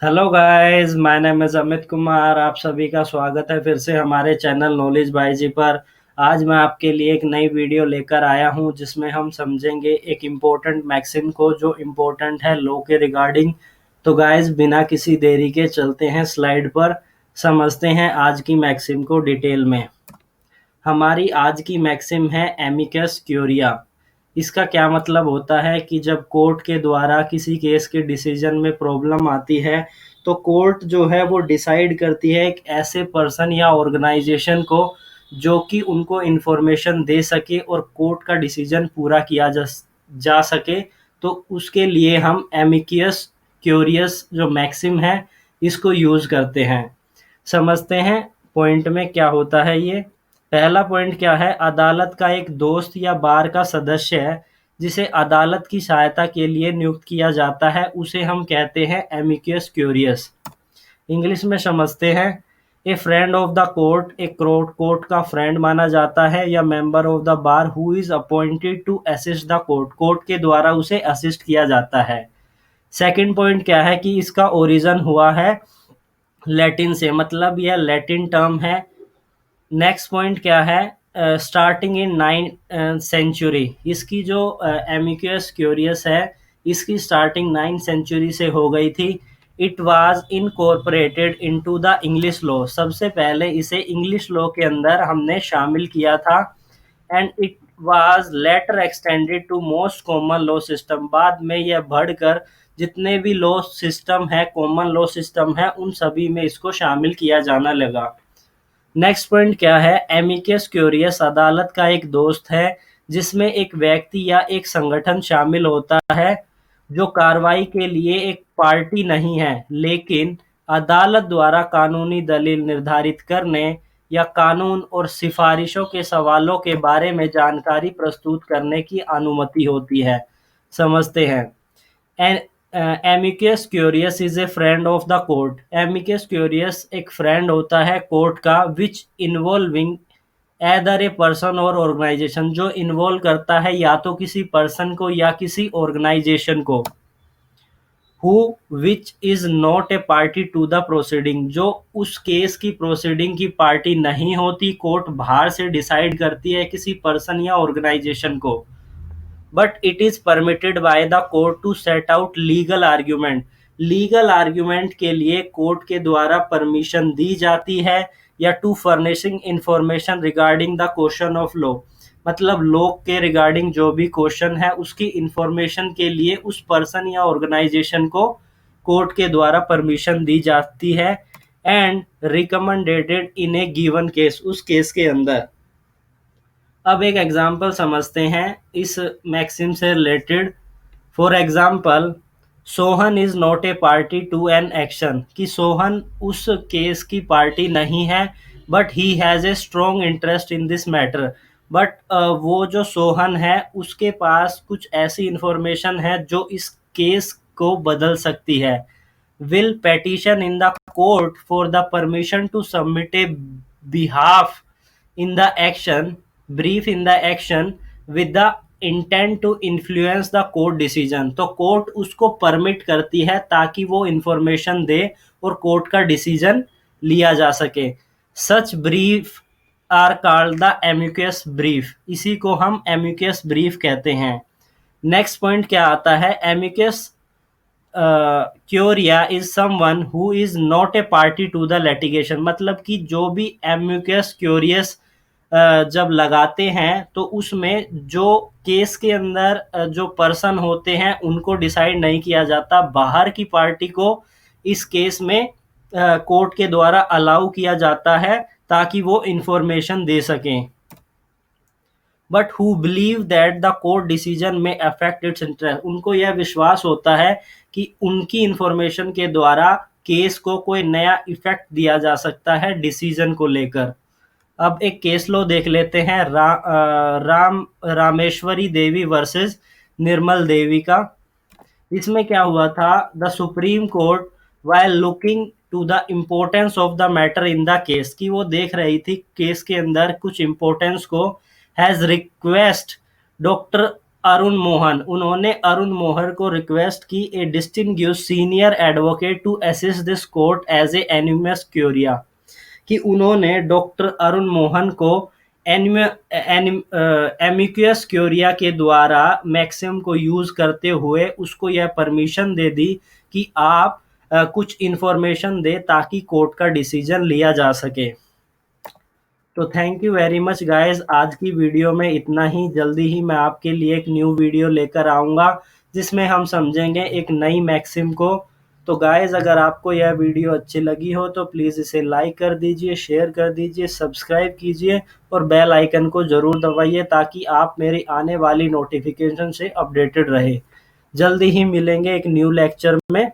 Hello guys, my name is Amit Kumar. आप सभी का स्वागत है फिर से हमारे चैनल नॉलेज बाय जी पर। आज मैं आपके लिए एक नई वीडियो लेकर आया हूं जिसमें हम समझेंगे एक इम्पोर्टेंट मैक्सिम को जो इम्पोर्टेंट है लॉ के रिगार्डिंग। तो गाइस, बिना किसी देरी के चलते हैं स्लाइड पर, समझते हैं आज की मैक्सिम को डिटेल में। हमारी आज की मैक्सिम है एमिकस क्यूरिया। इसका क्या मतलब होता है कि जब कोर्ट के द्वारा किसी केस के डिसीजन में प्रॉब्लम आती है तो कोर्ट जो है वो डिसाइड करती है एक ऐसे पर्सन या ऑर्गेनाइजेशन को जो कि उनको इन्फॉर्मेशन दे सके और कोर्ट का डिसीजन पूरा किया जा सके। तो उसके लिए हम एमिकियस क्यूरियस जो मैक्सिम है इसको यूज़ करते हैं। समझते हैं पॉइंट में क्या होता है ये। पहला पॉइंट क्या है, अदालत का एक दोस्त या बार का सदस्य है जिसे अदालत की सहायता के लिए नियुक्त किया जाता है, उसे हम कहते हैं एमिकस क्यूरियस। इंग्लिश में समझते हैं। A friend of the court, एक कोर्ट का फ्रेंड माना जाता है, या member of the bar who is appointed to assist the court, court के द्वारा उसे असिस्ट किया जाता है। सेकंड पॉइंट क्या है कि इसका ओरिजिन हुआ है लैटिन से, मतलब यह लैटिन टर्म है। नेक्स्ट पॉइंट क्या है, स्टार्टिंग इन 9th सेंचुरी। इसकी जो एमिकस क्यूरियस है इसकी स्टार्टिंग 9th सेंचुरी से हो गई थी। It was incorporated into the English law, सबसे पहले इसे इंग्लिश लॉ के अंदर हमने शामिल किया था। And it was later extended to most common law system, बाद में यह बढ़कर जितने भी लॉ सिस्टम है, कॉमन लॉ सिस्टम है, उन सभी में इसको शामिल किया जाना लगा। नेक्स्ट पॉइंट क्या है, एमिकस क्यूरियस अदालत का एक दोस्त है जिसमें एक व्यक्ति या एक संगठन शामिल होता है जो कार्रवाई के लिए एक पार्टी नहीं है, लेकिन अदालत द्वारा कानूनी दलील निर्धारित करने या कानून और सिफारिशों के सवालों के बारे में जानकारी प्रस्तुत करने की अनुमति होती है। समझते हैं। Amicus curious is a friend of the court. Amicus curious एक फ्रेंड होता है कोर्ट का, विच इन्वॉल्विंग एदर ए पर्सन और ऑर्गेनाइजेशन, जो इन्वॉल्व करता है या तो किसी पर्सन को या किसी ऑर्गेनाइजेशन को। Who which is not a party to the proceeding, जो उस केस की प्रोसीडिंग की पार्टी नहीं होती, कोर्ट बाहर से डिसाइड करती है किसी पर्सन या ऑर्गेनाइजेशन को। But it is permitted by the court to set out legal argument, legal argument के लिए कोर्ट के द्वारा परमिशन दी जाती है, या to furnishing information regarding the question of law, मतलब लॉ के रिगार्डिंग जो भी क्वेश्चन है उसकी इंफॉर्मेशन के लिए उस पर्सन या ऑर्गेनाइजेशन को कोर्ट के द्वारा परमिशन दी जाती है। And recommended in a given case, उस केस के अंदर। अब एक एग्जाम्पल समझते हैं इस मैक्सिम से related. For example, Sohan is not a party to an action, कि सोहन उस केस की पार्टी नहीं है, but he has a strong interest in this matter. But वो जो सोहन है उसके पास कुछ ऐसी इंफॉर्मेशन है जो इस केस को बदल सकती है। Will petition in the court for the permission to submit a behalf in the action brief in the action with the intent to influence the court decision, तो कोर्ट उसको परमिट करती है ताकि वो इंफॉर्मेशन दे और कोर्ट का decision लिया जा सके। Such brief are called the amicus brief, इसी को हम एमिकस ब्रीफ कहते हैं। नेक्स्ट पॉइंट क्या आता है, amicus curiae is someone who is not a party to the litigation, मतलब कि जो भी एमिकस क्यूरियस जब लगाते हैं तो उसमें जो केस के अंदर जो पर्सन होते हैं उनको डिसाइड नहीं किया जाता, बाहर की पार्टी को इस केस में कोर्ट के द्वारा अलाउ किया जाता है ताकि वो इंफॉर्मेशन दे सकें। But who believe that the court decision में अफेक्ट इट्स इंटरेस्ट, उनको यह विश्वास होता है कि उनकी इंफॉर्मेशन के द्वारा केस को कोई नया इफेक्ट दिया जा सकता है डिसीजन को लेकर। अब एक केस लो देख लेते हैं, रामेश्वरी देवी वर्सेस निर्मल देवी का। इसमें क्या हुआ था, the Supreme Court while looking to the importance of the matter in the case, की वो देख रही थी केस के अंदर कुछ इम्पोर्टेंस को, has request doctor Arun Mohan, उन्होंने अरुण मोहर को रिक्वेस्ट की a distinguished senior advocate to assist this court as a amicus curiae, कि उन्होंने डॉक्टर अरुण मोहन को एमिकस क्यूरिया के द्वारा मैक्सिम को यूज करते हुए उसको यह परमिशन दे दी कि आप कुछ इंफॉर्मेशन दे ताकि कोर्ट का डिसीजन लिया जा सके। तो thank you very much guys, आज की वीडियो में इतना ही। जल्दी ही मैं आपके लिए एक न्यू वीडियो लेकर आऊँगा जिसमें हम समझेंगे एक नई मैक्सिम को। तो गाइस, अगर आपको यह वीडियो अच्छी लगी हो तो प्लीज़ इसे लाइक कर दीजिए, शेयर कर दीजिए, सब्सक्राइब कीजिए और बेल आइकन को ज़रूर दबाइए ताकि आप मेरी आने वाली नोटिफिकेशन से अपडेटेड रहे। जल्दी ही मिलेंगे एक न्यू लेक्चर में।